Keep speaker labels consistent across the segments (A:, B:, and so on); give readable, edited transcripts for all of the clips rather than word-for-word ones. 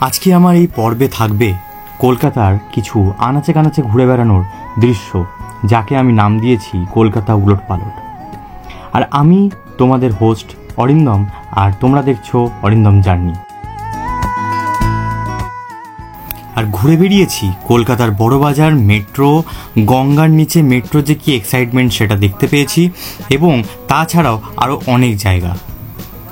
A: আজকে আমার এই পর্বে থাকবে কলকাতার কিছু আনাচে কানাচে ঘুরে বেড়ানোর দৃশ্য, যাকে আমি নাম দিয়েছি কলকাতা উলটপালট। আর আমি তোমাদের হোস্ট অরিন্দম, আর তোমরা দেখছো অরিন্দম জার্নি। আর ঘুরে বেরিয়েছি কলকাতার বড়বাজার, মেট্রো, গঙ্গার নিচে মেট্রো যে কি এক্সাইটমেন্ট সেটা দেখতে পেয়েছি, এবং তাছাড়াও আরও অনেক জায়গা।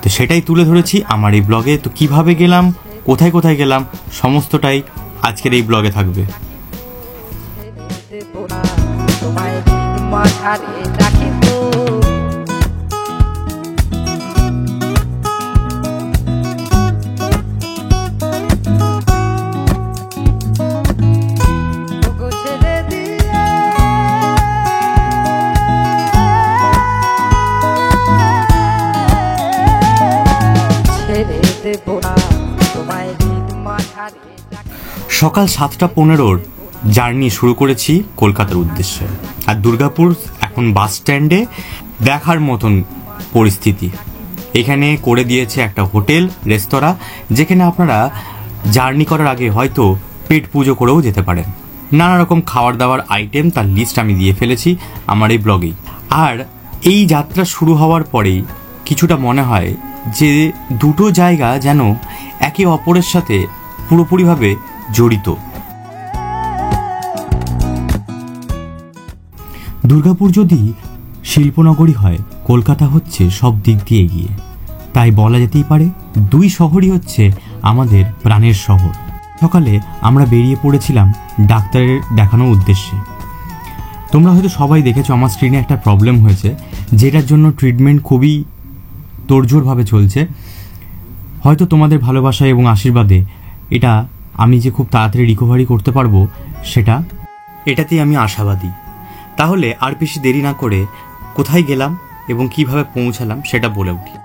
A: তো সেটাই তুলে ধরেছি আমার এই ব্লগে। তো কিভাবে গেলাম, কোথায় কোথায় গেলাম, সমস্তটাই আজকের এই ব্লগে থাকবে। সকাল 7:15 জার্নি শুরু করেছি কলকাতার উদ্দেশ্যে। আর দুর্গাপুর এখন বাস স্ট্যান্ডে দেখার মতন পরিস্থিতি। এখানে করে দিয়েছে একটা হোটেল রেস্তোরাঁ, যেখানে আপনারা জার্নি করার আগে হয়তো পেট পুজো করেও যেতে পারেন। নানা রকম খাবার দাবার আইটেম, তার লিস্ট আমি দিয়ে ফেলেছি আমার এই ব্লগেই। আর এই যাত্রা শুরু হওয়ার পরেই কিছুটা মনে হয় যে দুটো জায়গা যেন একে অপরের সাথে পুরোপুরিভাবে জড়িত। দুর্গাপুর যদি শিল্পনগরী হয়, কলকাতা হচ্ছে সব দিক দিয়ে এগিয়ে। তাই বলা যেতেই পারে দুই শহরই হচ্ছে আমাদের প্রাণের শহর। সকালে আমরা বেরিয়ে পড়েছিলাম ডাক্তারের দেখানোর উদ্দেশ্যে। তোমরা হয়তো সবাই দেখেছো আমার স্ক্রিনে একটা প্রবলেম হয়েছে, যেটার জন্য ট্রিটমেন্ট খুবই তোড়জোড়ভাবে চলছে। হয়তো তোমাদের ভালোবাসা এবং আশীর্বাদে এটা আমি যে খুব তাড়াতাড়ি রিকভারি করতে পারবো, এটাতেই আমি আশাবাদী। তাহলে আর বেশি দেরি না করে কোথায় গেলাম এবং কিভাবে পৌঁছালাম সেটা বলে উঠি।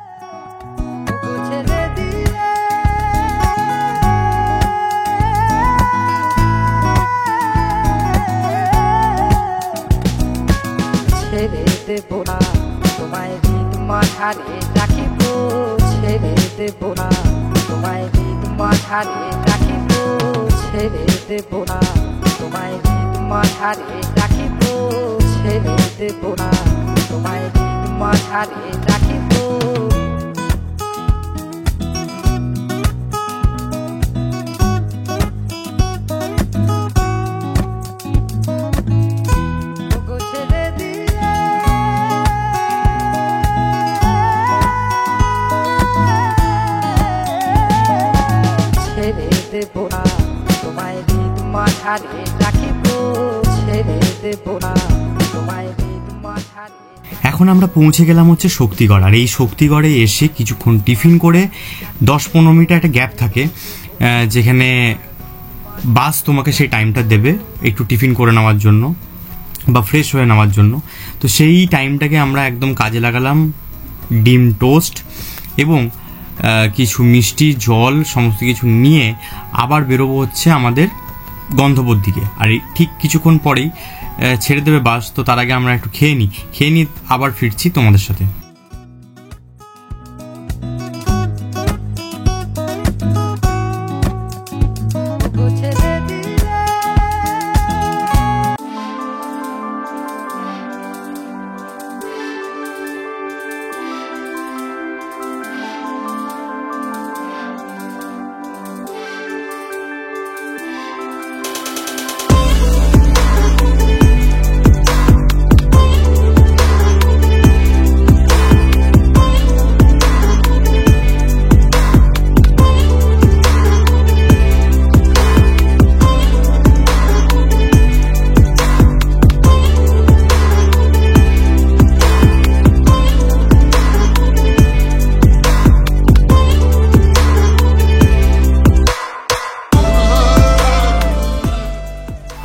A: এখন আমরা পৌঁছে গেলাম হচ্ছে শক্তিগড়। আর এই শক্তিগড়ে এসে কিছুক্ষণ টিফিন করে 10-15 মিনিট একটা গ্যাপ থাকে, যেখানে বাস তোমাকে সেই টাইমটা দেবে একটু টিফিন করে নেওয়ার জন্য বা ফ্রেশ হয়ে নেওয়ার জন্য। তো সেই টাইমটাকে আমরা একদম কাজে লাগালাম। ডিম টোস্ট এবং কিছু মিষ্টি, জল, সমস্ত কিছু নিয়ে আবার বেরোবো হচ্ছে আমাদের গন্তব্যের দিকে। আর ঠিক কিছুক্ষণ পরেই ছেড়ে দেবে বাস। তো তার আগে আমরা একটু খেয়ে নিই আবার ফিরছি তোমাদের সাথে।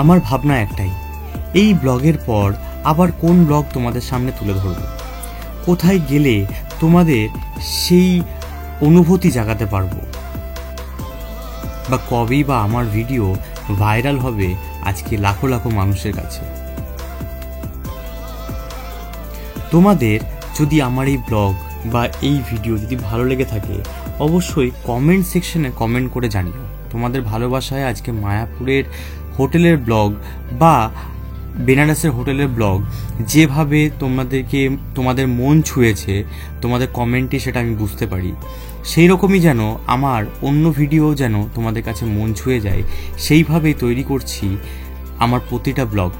A: আমার ভাবনা একটাই, এই ব্লগের পর আবার কোন ব্লগ তোমাদের সামনে তুলে ধরব, কোথায় গেলে তোমাদের সেই অনুভূতি জাগাতে পারবো, বা কবেই বা আমার ভিডিও ভাইরাল হবে আজকে লাখো লাখো মানুষের কাছে। তোমাদের যদি আমার এই ব্লগ বা এই ভিডিও যদি ভালো লেগে থাকে, অবশ্যই কমেন্ট সেকশনে কমেন্ট করে জানিও। তোমাদের ভালোবাসায় আজকে মায়াপুরের হোটেলের ব্লগ বা বেনারসের হোটেলের ব্লগ যেভাবে তোমাদের মন ছুঁয়েছে তোমাদের কমেন্টে, সেটা আমি বুঝতে পারি। সেই রকমই যেন আমার অন্য ভিডিও যেন তোমাদের কাছে মন ছুঁয়ে যায়, সেইভাবেই তৈরি করছি আমার প্রতিটা ব্লগ।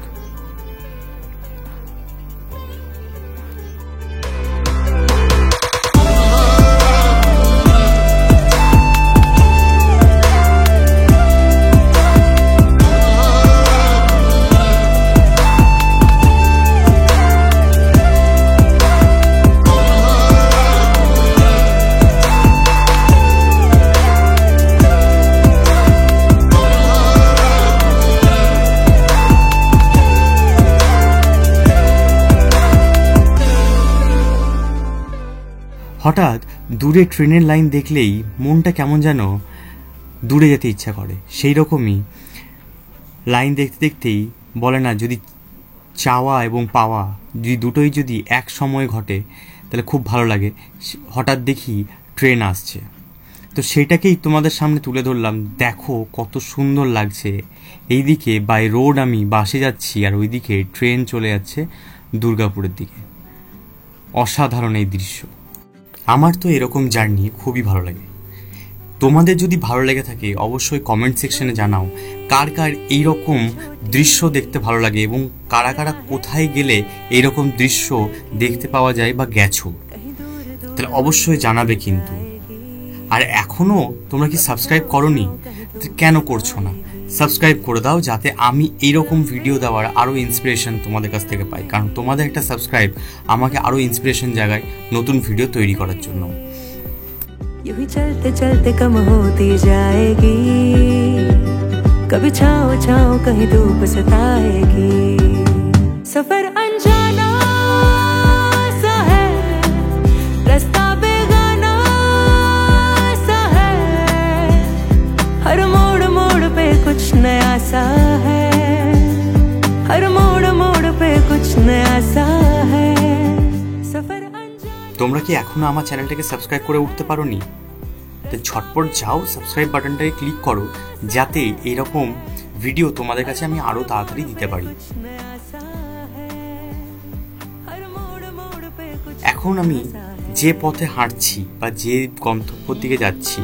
A: হঠাৎ দূরে ট্রেনের লাইন দেখলেই মনটা কেমন যেন দূরে যেতে ইচ্ছা করে। সেই রকমই লাইন দেখতে দেখতেই বলে না, যদি চাওয়া এবং পাওয়া দুটোই যদি এক সময় ঘটে তাহলে খুব ভালো লাগে। হঠাৎ দেখি ট্রেন আসছে, তো সেটাকেই তোমাদের সামনে তুলে ধরলাম। দেখো কত সুন্দর লাগছে। এইদিকে বাই রোড আমি বাসে যাচ্ছি, আর ওইদিকে ট্রেন চলে যাচ্ছে দুর্গাপুরের দিকে। অসাধারণ এই দৃশ্য। আমার তো এরকম জার্নি খুবই ভালো লাগে। তোমাদের যদি ভালো লেগে থাকে অবশ্যই কমেন্ট সেকশনে জানাও কার কার এইরকম দৃশ্য দেখতে ভালো লাগে, এবং কারা কারা কোথায় গেলে এইরকম দৃশ্য দেখতে পাওয়া যায় বা গেছো, তাহলে অবশ্যই জানাবে কিন্তু। আর এখনও তোমরা কি সাবস্ক্রাইব করোনি? কেন করছো না? সাবস্ক্রাইব করে দাও, যাতে আমি এইরকম ভিডিও দেওয়ার আরও ইন্সপিরেশন তোমাদের কাছ থেকে পাই। কারণ তোমাদের একটা সাবস্ক্রাইব আমাকে আরও ইন্সপিরেশন জাগায় নতুন ভিডিও তৈরি করার জন্য।
B: यूं ही चलते चलते कम होती जाएगी, कभी छाँव छाँव कहीं धूप सताएगी। सफर अनजाना सा है, रास्ता बेगाना सा है, हर मोड़ मोड़ पे कुछ नया सा है, हर मोड़ मोड़ पे कुछ नया सा है। सफर
A: তোমরা কি এখনো আমার চ্যানেলটাকে সাবস্ক্রাইব করে উঠতে পারোনি? তো ঝটপট যাও, সাবস্ক্রাইব বাটনটাকে ক্লিক করো, যাতে এরকম ভিডিও তোমাদের কাছে আমি আরো তাড়াতাড়ি দিতে পারি। এখন আমি যে পথে হাঁটছি বা যে গন্তব্যের দিকে যাচ্ছি,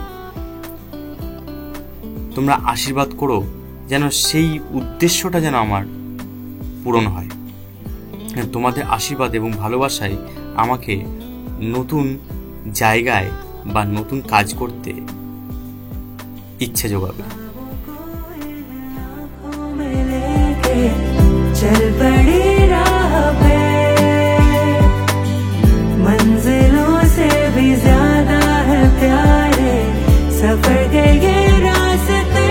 A: তোমরা আশীর্বাদ করো যেন সেই উদ্দেশ্যটা যেন আমার পূরণ হয়। তোমাদের আশীর্বাদ এবং ভালোবাসায় আমাকে নতুন জায়গায় বা নতুন কাজ করতে ইচ্ছে যোগাবে।
B: चल पड़ी राह पे, मंजिलों से भी ज्यादा है प्यारे सफर के ये रास्ते।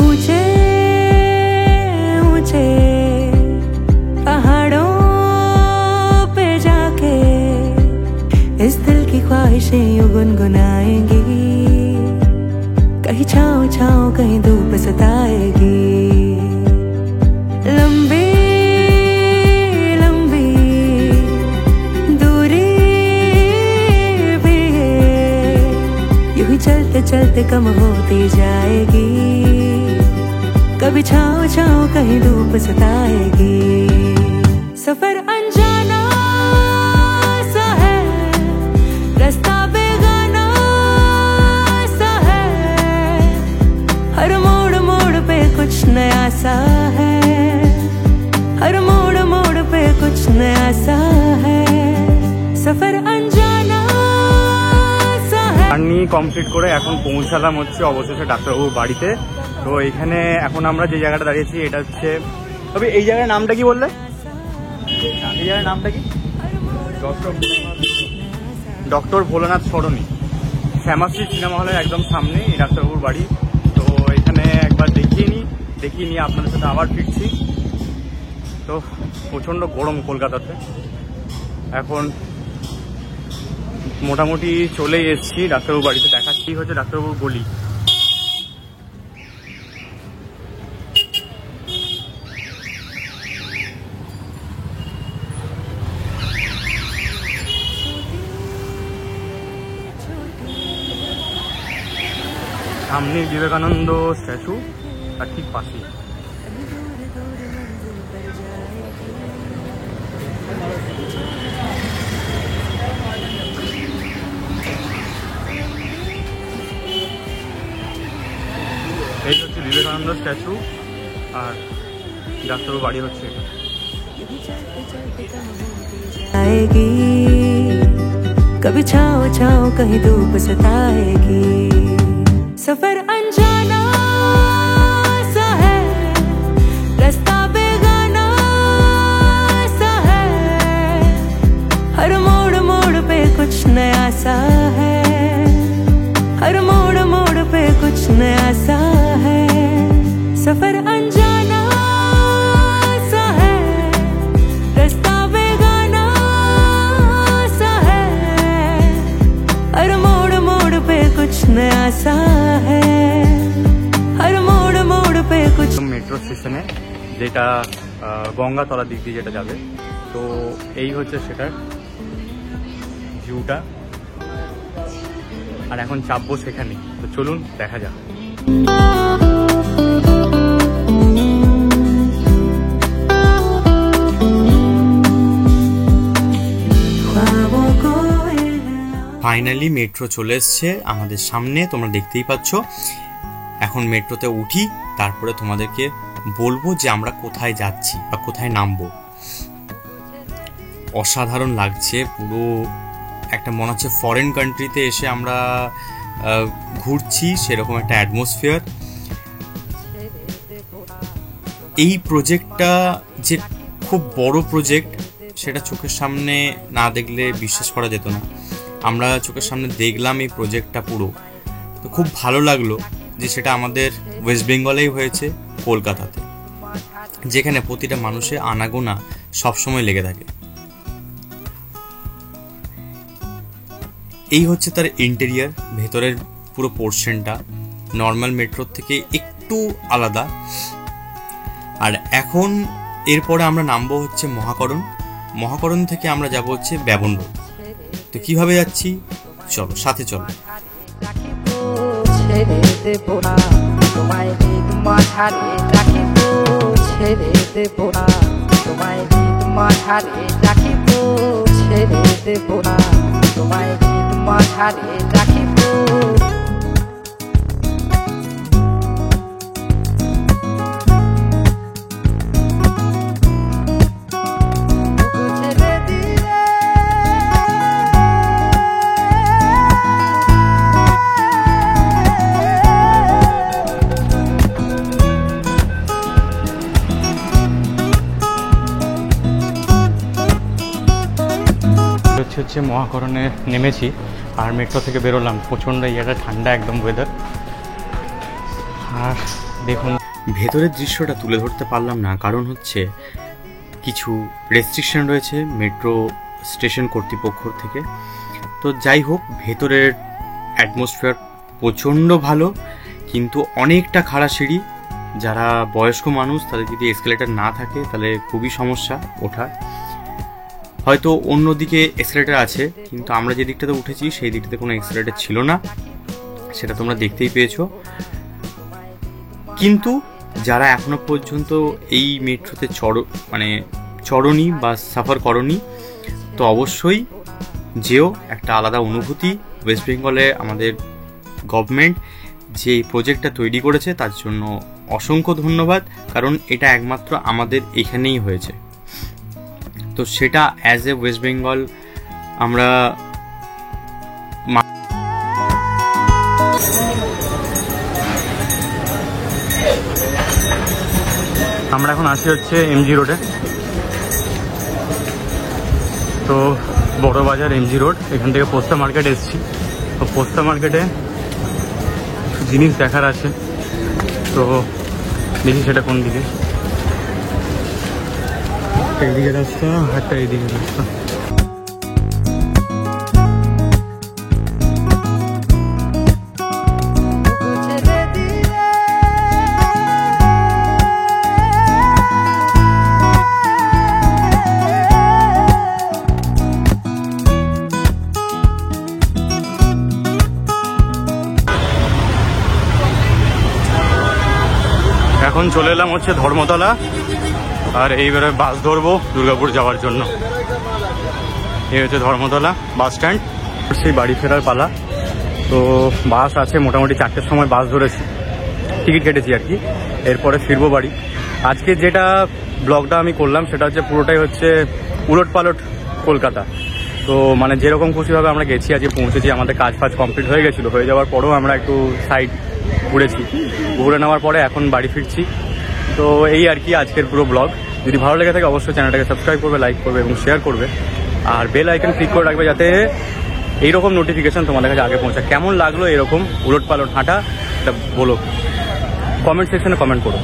B: ऊंचे ऊंचे पहाड़ों पे जाके इस दिल की ख्वाहिशें यूं गुनगुनाएंगी, कहीं छाँव छाँव कहीं धूप सताएगी। लंबी लंबी दूरी भी यूं ही चलते चलते कम होती जाएगी, कभी छाँव छाँव कहीं धूप सताएगी। सफर अनजाना सा है, रास्ता बेगाना सा है, हर मोड़ मोड़ पे कुछ नया सा है, हर मोड़ मोड़ पे कुछ नया सा है। सफर अनजाना सा है।
C: জার্নি কমপ্লিট করে এখন পৌঁছালাম হচ্ছে অবশেষে ডাক্তারবাবুর বাড়িতে। তো এখানে এখন আমরা যে জায়গাটা দাঁড়িয়েছি এটা হচ্ছে, তবে এই জায়গার নামটা কি বললে? এই জায়গার নামটা কি? ডক্টর ভোলানাথ সরণি, শ্যামাশ্রী সিনেমা হলের একদম সামনে এই ডাক্তারবাবুর বাড়ি। তো এখানে একবার দেখিয়ে নিয়ে আপনাদের সাথে আবার ফিরছি। তো প্রচণ্ড গরম কলকাতাতে, এখন মোটামুটি চলেই এসেছি ডাক্তারবাবুর বাড়িতে। দেখাচ্ছি হচ্ছে ডাক্তারবাবুর গলি। সামনে বিবেকানন্দ স্ট্যাচু আর ঠিক পাশেই। এই হচ্ছে বিবেকানন্দ স্ট্যাচু আর ডাক্তারবাবু বাড়ি হচ্ছে এটা।
B: आएगी कभी छाँव छाँव कहीं धूप सताएगी सफर अनजाना सा है रास्ता बेगाना सा है हर मोड़ मोड़ पे कुछ नया सा है हर मोड़ मोड़ पे कुछ नया सा है सफर अनजाना सा है रास्ता बेगाना सा है हर मोड़ मोड़ पे कुछ नया सा है हर मोड़ मोड़ पे कुछ।
C: মেট্রো স্টেশনে যেটা গঙ্গাতলা দিক দিয়ে যেটা যাবে, তো এই হচ্ছে সেটার ভিউটা। আর এখন চাপবো সেখানে, তো চলুন দেখা যাক।
A: ফাইনালি মেট্রো চলে এসছে আমাদের সামনে, তোমরা দেখতেই পাচ্ছ। এখন মেট্রোতে উঠি, তারপরে তোমাদেরকে বলবো যে আমরা কোথায় যাচ্ছি বা কোথায় নামবো। অসাধারণ লাগছে, পুরো একটা মনে হচ্ছে ফরেন কান্ট্রিতে এসে আমরা ঘুরছি, সেরকম একটা অ্যাটমসফিয়ার। এই প্রজেক্টটা যে খুব বড় প্রজেক্ট সেটা চোখের সামনে না দেখলে বিশ্বাস করা যেত না। আমরা চোখের সামনে দেখলাম এই প্রজেক্টটা পুরো, তো খুব ভালো লাগলো যে সেটা আমাদের ওয়েস্ট বেঙ্গলেই হয়েছে, কলকাতাতে, যেখানে প্রতিটা মানুষের আনাগোনা সবসময় লেগে থাকে। এই হচ্ছে তার ইন্টেরিয়ার, ভেতরের পুরো পোর্শনটা নর্মাল মেট্রোর থেকে একটু আলাদা। আর এখন এরপরে আমরা নামবো হচ্ছে মহাকরণ। মহাকরণ থেকে আমরা যাব হচ্ছে ব্যবন রোড। তো কিভাবে যাচ্ছি, চলো সাথে চলো।
C: হচ্ছে মহাকরণে নেমেছি আর মেট্রো থেকে বেরোলাম। প্রচণ্ড ইয়েটা ঠান্ডা একদম ওয়েদার। আর দেখুন
A: ভেতরের দৃশ্যটা তুলে ধরতে পারলাম না, কারণ হচ্ছে কিছু রেস্ট্রিকশন রয়েছে মেট্রো স্টেশন কর্তৃপক্ষ থেকে। তো যাই হোক, ভেতরের অ্যাটমসফিয়ার প্রচণ্ড ভালো, কিন্তু অনেকটা খাড়া সিঁড়ি। যারা বয়স্ক মানুষ তাদের যদি এসকেলেটার না থাকে তাহলে খুবই সমস্যা ওঠার। হয়তো অন্যদিকে এসকেলেটার আছে, কিন্তু আমরা যে দিকটাতে উঠেছি সেই দিকটাতে কোনো এসকেলেটার ছিল না, সেটা তোমরা দেখতেই পেয়েছো। কিন্তু যারা এখনো পর্যন্ত এই মেট্রোতে চড়নি বা সাফার করনি, তো অবশ্যই যেও, একটা আলাদা অনুভূতি। ওয়েস্ট বেঙ্গলে আমাদের গভর্নমেন্ট যে এই প্রজেক্টটা তৈরি করেছে তার জন্য অসংখ্য ধন্যবাদ, কারণ এটা একমাত্র আমাদের এখানেই হয়েছে। তো সেটা অ্যাজ এ ওয়েস্ট বেঙ্গল আমরা
C: এখন আসি হচ্ছে এমজি রোডে। তো বড় বাজার এমজি রোড, এখান থেকে পোস্তা মার্কেট এসেছি। তো পোস্তা মার্কেটে জিনিস দেখার আছে, তো দেখি সেটা কোন দিকে। এইদিকে রাস্তা, একটা এইদিকে রাস্তা। এখন চলে এলাম হচ্ছে ধর্মতলা, আর এইবারে বাস ধরবো দুর্গাপুর যাওয়ার জন্য। এই হচ্ছে ধর্মতলা বাস স্ট্যান্ড, সেই বাড়ি ফেরার পালা। তো বাস আছে মোটামুটি 4টের সময় বাস ধরেছি, টিকিট কেটেছি আর কি। এরপরে ফিরবো বাড়ি। আজকে যেটা ব্লগটা আমি করলাম সেটা হচ্ছে পুরোটাই হচ্ছে উলট পালট কলকাতা। তো মানে যেরকম খুশিভাবে আমরা গেছি, আজকে পৌঁছেছি, আমাদের কাজ ফাজ কমপ্লিট হয়ে গেছিলো, হয়ে যাওয়ার পরেও আমরা একটু সাইড ঘুরেছি, ঘুরে নেওয়ার পরে এখন বাড়ি ফিরছি। তো এই আর কি আজকের পুরো ব্লগ। যদি ভালো লেগে থাকে অবশ্যই চ্যানেলটাকে সাবস্ক্রাইব করবে, লাইক করবে এবং শেয়ার করবে, আর বেল আইকন ক্লিক করে রাখবে যাতে এইরকম নোটিফিকেশন তোমাদের কাছে আগে পৌঁছায়। কেমন লাগলো এরকম উলট পালট হাঁটা, এটা বলো, কমেন্ট সেকশনে কমেন্ট করো।